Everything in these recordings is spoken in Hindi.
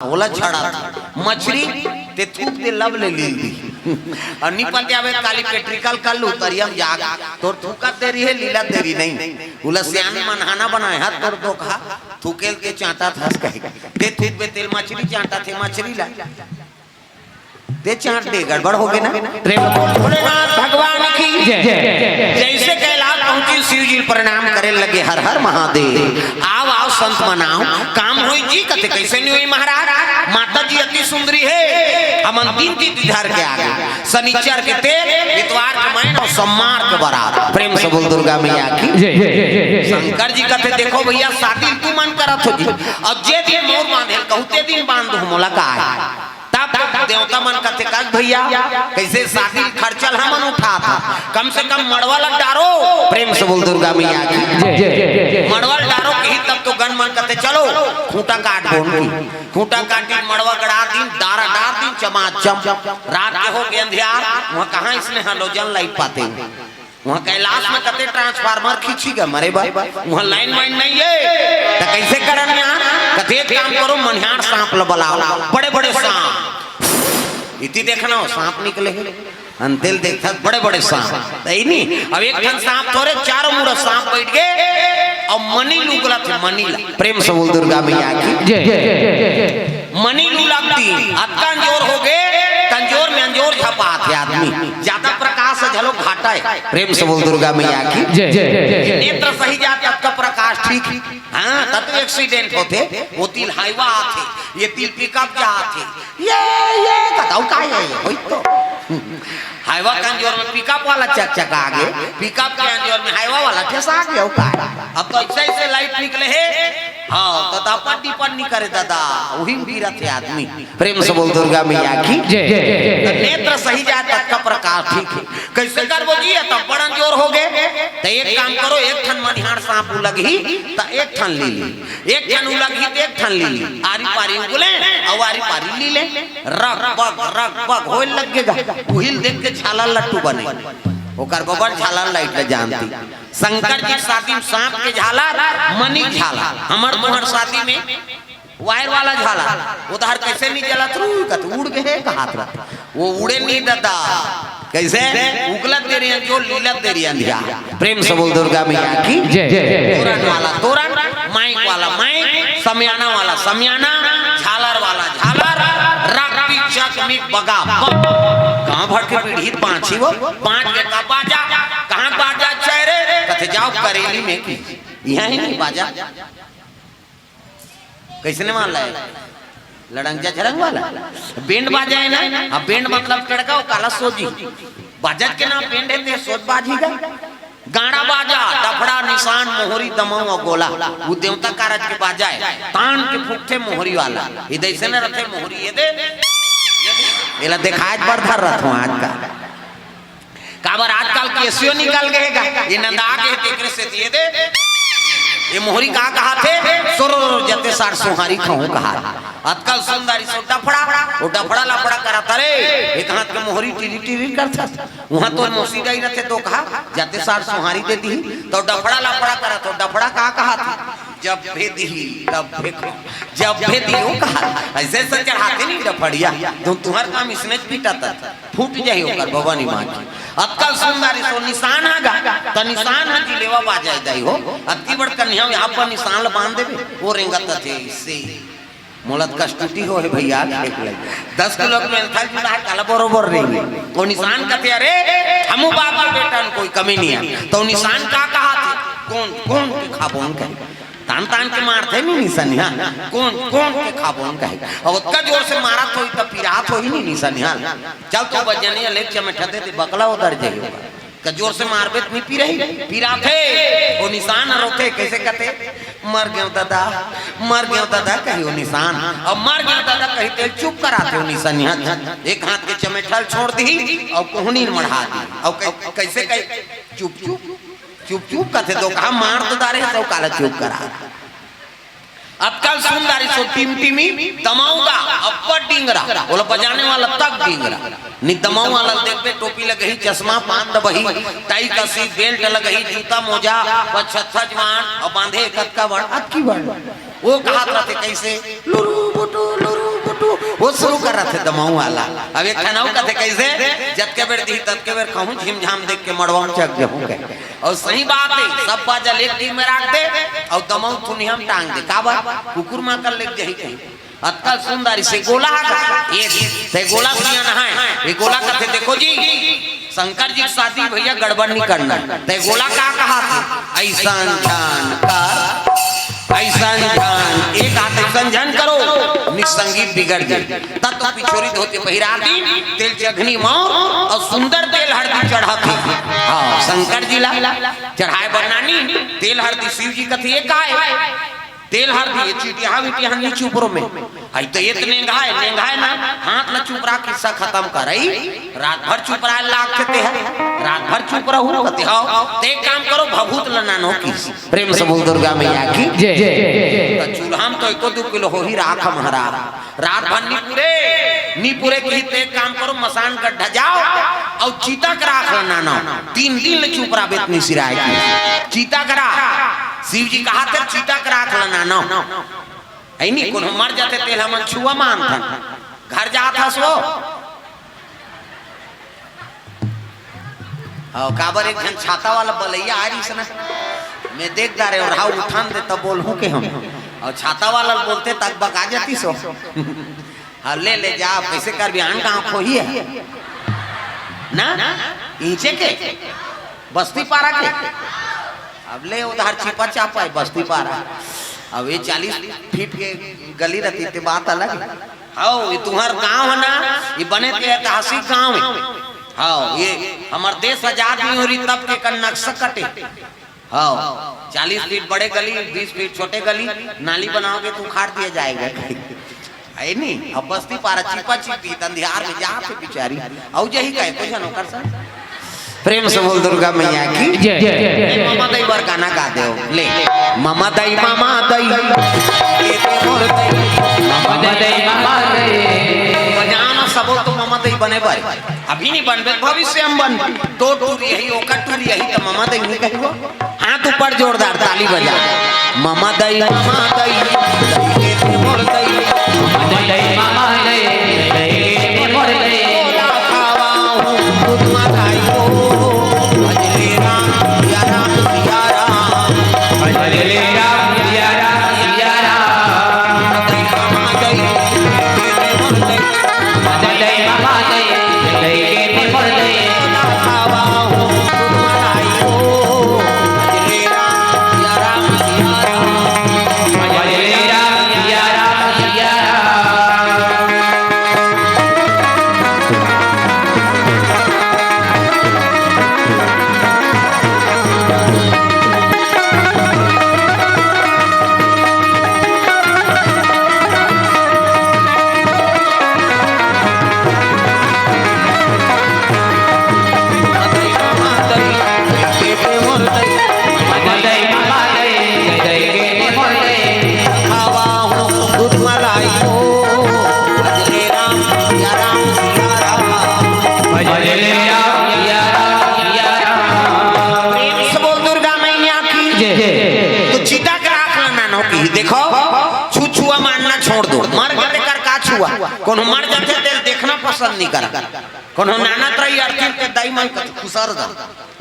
होला छड़ा मछली ते थूक दे लब ले ली और निपल आवे काली पेट्रिकल कल उतरियम जाग तोर थूका तेरी है लीला तेरी नहीं उला सियान मनहाना बनाए हाथ तोर दो खा थूकेल के चांटा था कहे ते थूक पे तेल मछली चांटा थे मछली ला ते चांट दे गड़बड़ हो गई ना प्रेम भोलेनाथ भगवान की जय। जैसे कैलाश पहुंची शिव जी प्रणाम करे लगे हर हर महादेव आओ आओ संत मनाओ काम हुई जी कथे कैसे नहीं हुई महाराज माता जी अति सुंदरी है हम तीन धार के आगे शनिचर के तेल इतवार के महीना और सोमवार के बारात प्रेम से बोल दुर्गा मैया की शंकर जी कथे देखो भैया शादी तू मन करत हो जी अब जे दिन मोर बांधे कहते दिन बांध दो मुलाकात देवता मन कथे का भैया कैसे शादी खर्चल हमन उठा था कम से कम मड़वा लग डारो प्रेम से बोल दुर्गा मैया की मड़वा डारो कहीं तब तो गन मन कथे चलो खूंटा काट दो खूंटा काटी मड़वा गड़ा दिन दारा डार दिन चमाचम रात के हो गए अंधियार वहां कहां इसने हलोजन लाइट पाते वहां कैलाश में कते ट्रांसफार्मर खींची गए मरे भाई वहां लाइन वाइन नहीं है तो कैसे करन यार कते काम करो मनिहार सांप ल बुलाओ बड़े बड़े सांप इति देखना सांप निकले अंतिल देखा बड़े बड़े सांप नहीं अब एक ठन सांप थोड़े चारों मुड़ा सांप बैठ गए और मनी लुगला थे मनी प्रेम से बोल दुर्गा मैया की मनी लू लगती अत्ता जोर हो गए तंजोर में अंजोर छपा थे आदमी ज्यादा प्रकाश झलो घाटा है प्रेम से बोल दुर्गा मैया की नेत्र सही जाता का प्रकाश ठीक हाँ तब तो एक्सीडेंट होते वो तिल हाईवा आते ये तिल पिकअप जा आते ये बताओ का है तो हाईवा के अंजोर में पिकअप वाला चक आगे पिकअप के अंजोर में हाईवा वाला ठेसा आ गया का अब तो ऐसे ऐसे लाइट निकले है हाँ तो दापटी पर नहीं करे दादा वही भी रहते आदमी प्रेम से बोल दुर्गा मैया की नेत्र सही जाता का प्रकाश ठीक है कैसे कर वो जी तब बड़ा जोर हो गए तो एक काम करो एक ठन मनिहार सांप उलगी तो एक ठन ली एक ठन उलगी तो एक ठन ली आरी पारी उगले और आरी पारी ली ले रग बग होए लगेगा उहिल देख के छाला लट्टू बने ओकर बबर झालर लाइट ले जानती शंकर जी शादी में सांप के झालर मनी झालर हमर तोहर शादी में वायर वाला झालर उधर कैसे नहीं जलत कत उड़ गए हाथ वो उड़े नहीं दादा कैसे उगलत दे रही जो लीलत दे रही अंधिया प्रेम से बोल दुर्गा मैया की तोरण वाला तोरण माइक वाला माइक समियाना वाला समियाना झालर वाला झालर रक्ति चकमिक बगा कहां भर के पीढ़ी पांच ही वो पांच के का बाजा कहां बाजा चेहरे कथे जाओ करेली में की यहां ही नहीं बाजा कैसे ने मान लाए लड़ंगा झरंग वाला बैंड बाजा है ना अब बैंड मतलब टड़का काला सोजी बाजत के नाम बैंड है सोज बाजी का गाड़ा बाजा डफड़ा निशान मोहरी दमाऊ और गोला वो देवता कारज के बाजा है तान के फूकते मोहरी वाला ये जैसे न रखे मोहरी ये दे एला देखाज बढ़ धर रथ हूं आज का काबर आजकल केसियो निकल गएगा ये नंदा के तेकरे से दिए दे ये मोहरी कहा कहा थे सोरो जते सार सोहारी खाऊं कहा आजकल सुंदरी सो डफड़ा वो डफड़ा लफड़ा करा तरे एक हाथ के मोहरी टीरी टीरी करता वहां तो मोसी गई रहते तो कहा जते सार सोहारी दे दी तो डफड़ा लफड़ा करा तो डफड़ा कहा था जब भेदी तब देखो जब भेदी वो कहा ऐसे से चढ़ाते नहीं डफड़िया तो तुम्हार काम इसने पीटाता फूट जाई होकर भवानी मां की अक्कल सुंदरी सो निशान आगा तो निशान है जिलेवा बाजाय दई हो अति बड़ कन्या यहां पर निशान बांध देबे वो रेंगत थे इससे मोलत कष्टटी हो है भैया देख ले 10 किलो में था जुड़ा काला बरोबर रहेंगे वो निशान कहते अरे हमू बाप का बेटा कोई कमी नहीं है तो निशान का कहा थे कौन कौन के खाबोन कहे तान तान के मारते नहीं निशानिया कौन कौन के खाबोन कहे और उतना जोर से मारा तो इतना पिरात हो ही नहीं निशानिया चल तो बजनिया लेक्चर में ठते थे बकला उधर जाएगा का जोर से मारबे नहीं पी रही पिराते वो निशान रोते कैसे कहते मर गयो दादा कही वो निशान और मर गयो दादा कही तेल चुप कराते वो निशानिया एक हाथ के चमेठल छोड़ दी और कोहनी मढ़ा दी और कैसे कही चुप चुप चुप चुप कहते तो कहा मार तो दारे तो काला चुप करा अब कल सुंदरी सो टिमटिमी दमाऊंगा अपर डिंगरा बोला बजाने वाला तक डिंगरा नि दमाऊ वाला देखते टोपी लगही चश्मा पान दबही टाई कसी बेल्ट लगही जूता मोजा 75 जवान और बांधे कतका बड़ अक्की बड़ वो कहा रहते कैसे लुरु बुटू वो शुरू कर रहे थे दमाऊ वाला। अब एक खाना कहते कैसे जत के बेर दी तत के बेर कहूं झिमझाम देख के मड़वा में चक जाऊं के। और सही बात है, सब बाजल एक टीम में रख दे और दमाऊ थुनी हम टांग दे का बात कुकुर मां कर ले जही कहीं अत्ता सुंदरी से गोला ये से गोला सिया ना है ये गोला कहते देखो जी शंकर जी शादी भैया गड़बड़ नहीं करना। ते गोला का कहा था ऐसा जान कर ऐसा जान एक हाथ ऐसा जान करो निसंगीत बिगड़ जाए। तब तो पिछोरी धोती पहिराती तेल जघनी मौर और सुंदर तेल हरदी चढ़ाती। हाँ शंकर जी ला चढ़ाए बनानी तेल हरदी शिव जी कथी एक आए तेल हरदी ये चीटिया बिटिया नीचे ऊपरों में आई तो ये नेंगाए ना हाथ न चुप रहा किस्सा खत्म कर आई रात भर चुप रहा लाख थे रात भर चुप रहू कहते हो ते काम करो भभूत लनानो की प्रेम से बोल दुर्गा मैया की जय जय। चूल्हा तो 1-2 किलो हो ही राख हमारा रात भर नी पूरे की ते काम करो मसान गड्ढा जाओ और चीता करा लनानो 3 दिन चुप रहा बेतनी सिराय की चीता करा शिव जी कहा थे चीता करा लनानो ऐ नहीं कोनो मर जाते तेल हम छुआ मान था घर जाता सो और काबर एक जन छाता वाला बलैया आ रही सना मैं देख जा रहे और हाउ उठान दे तब बोल हूं के हम और छाता वाला बोलते तक बका जाती सो हाँ ले जा कैसे कर बिहान का आंखों ही है ना इंचे के बस्ती पारा के अब ले उधर छिपा चापा है बस्ती पारा। अब ये 40 फीट के गली रहती थी बात अलग है। हाँ ये तुम्हार गांव है ना ये बने थे ऐतिहासिक गांव है। हाँ ये हमारे देश आजाद नहीं हो रही तब के नक्शा कटे। हाँ 40 फीट बड़े गली 20 फीट छोटे गली नाली बनाओगे तो उखाड़ दिया जाएगा है नहीं। अब बस्ती पारा छिपा छिपी तंधियार में जा पे बिचारी और यही कहे कुछ न कर सक प्रेम से बोल दुर्गा मैया की जय जय। मामा दई बर गाना गा दे ले मामा दई ये ते मोर दई मामा दई बजाना सब तो मामा दई बने भाई अभी नहीं बनबे भविष्य हम बन दो टूर यही ओकर टूर यही तो मामा दई नहीं कहबो हाथ ऊपर जोरदार ताली बजा मामा दई ये ते मोर दई मामा दई मोर दई खुद माई को भजले राम सिया राम सिया राम भजले राम सिया राम सिया राम मामा दई भजले मामा दई के मोर दई खावा हूं खुद माई को भजले राम सिया राम भजले राम सिया राम सिया राम। देखो छुआ मानना छोड़ दो मर जाते कर का छुआ कोनो मर जाते तेल देखना पसंद नहीं करा कोनो नाना त्रई अर्थिन के दाई मन खुसर दा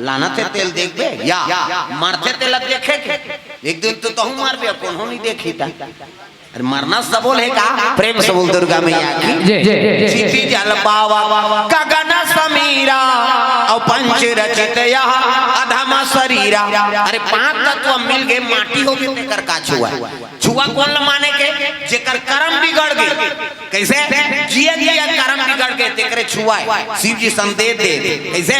लाना थे तेल देख बे या मरते तेल देखे के एक दिन तो तहु मार बे कोनो नहीं देखी था अरे मरना सबोल है का प्रेम सबोल दुर्गा मैया की जय जय। चिति जल पावा गगन समीरा और पंच रचित यह अधम शरीरा अरे 5 तत्व मिल गए माटी हो गए तेकर का छुआ छुआ कौन माने के जेकर कर्म बिगड़ गए कैसे जिया कर्म बिगड़ गए तेकरे छुआ शिव जी संदेश दे कैसे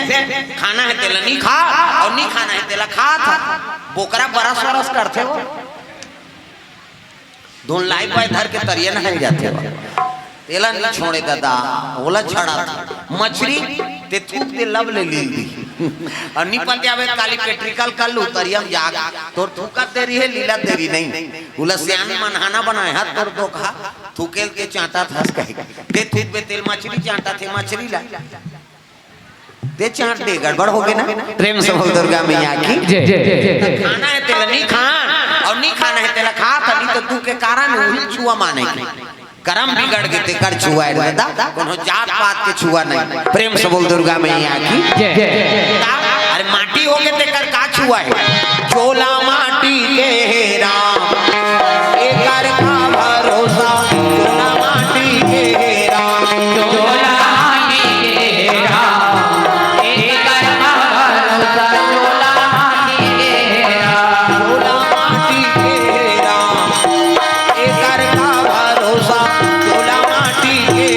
खाना है तेला नहीं खा और नहीं खाना है तेला खा था बोकरा बरस वरस करते हो धुन लाई पाए धर के तरिया नहीं जाते तेला नहीं छोड़े दादा ओला छड़ा मछली ते थूक दे लब ले ली और निपल के आवे काली पेट्रिकल कर लू तरिया जाग तोर थूका तेरी है लीला तेरी नहीं उला सियान मनहाना बनाए हाथ तोर दो खा थूकेल के चाटा था कहे ते थूक पे तेल मछली चाटा थे मछली ला ते चाट दे गड़बड़ हो गए ना प्रेम से बोल दुर्गा मैया की जय जय। खाना है तेल नहीं खा और नहीं खाना है तेरा खा तभी तो तू के कारण वही छुआ माने के कर्म बिगड़ गए ते कर छुआ है दादा कोनो जात पात के छुआ नहीं प्रेम से बोल दुर्गा मैया की अरे माटी हो गए ते कर का छुआ है चोला माटी के राम एक कर का भरोसा चोला माटी के राम चोला माटी के राम एक कर का भरोसा चोला माटी के राम चोला माटी के राम एक कर का भरोसा चोला माटी के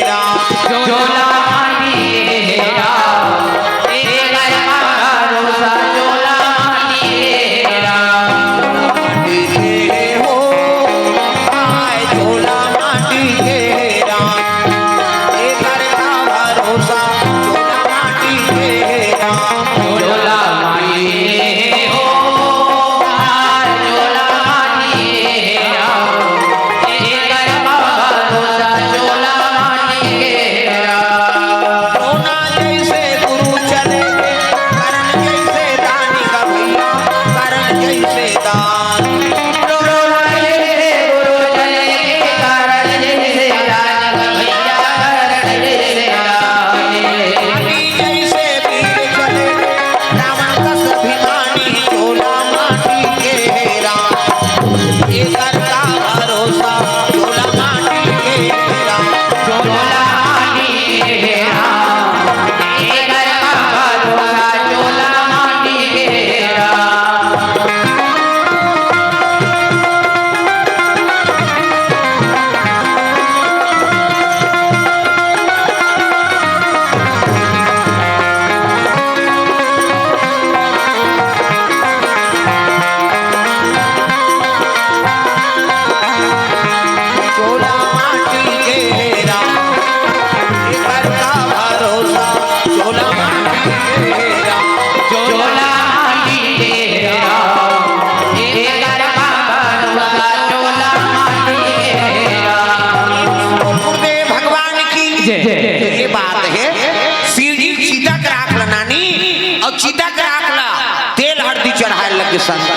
राम चोला माटी के राम एक कर का भरोसा चोला माटी के राम हो आए चोला माटी के राम एक कर का भरोसा चोला माटी के राम चोला माटी हो आए चोला माटी के राम एक कर का भरोसा चोला माटी के राम रोना जैसे गुरु चले करण जैसे दानी का भैया करण जैसे दान रोना जैसे गुरु चले करण जैसे दानी का भैया करण जैसे दान अभी जैसे वीर चले रावण का अभिमानी चोला माटी के राम एक कर का भरोसा चोला माटी के राम चोला माटी के राम एक कर का भरोसा चोला माटी के राम चोला माटी के राम एक कर का भरोसा चोला माटी के राम चोला माटी के राम एक कर का भरोसा चोला माटी के राम गुरुदेव भगवान की ये बात है शिव जी सीता के राख ला नानी और सीता के राख ला तेल हल्दी चढ़ाए लगे संत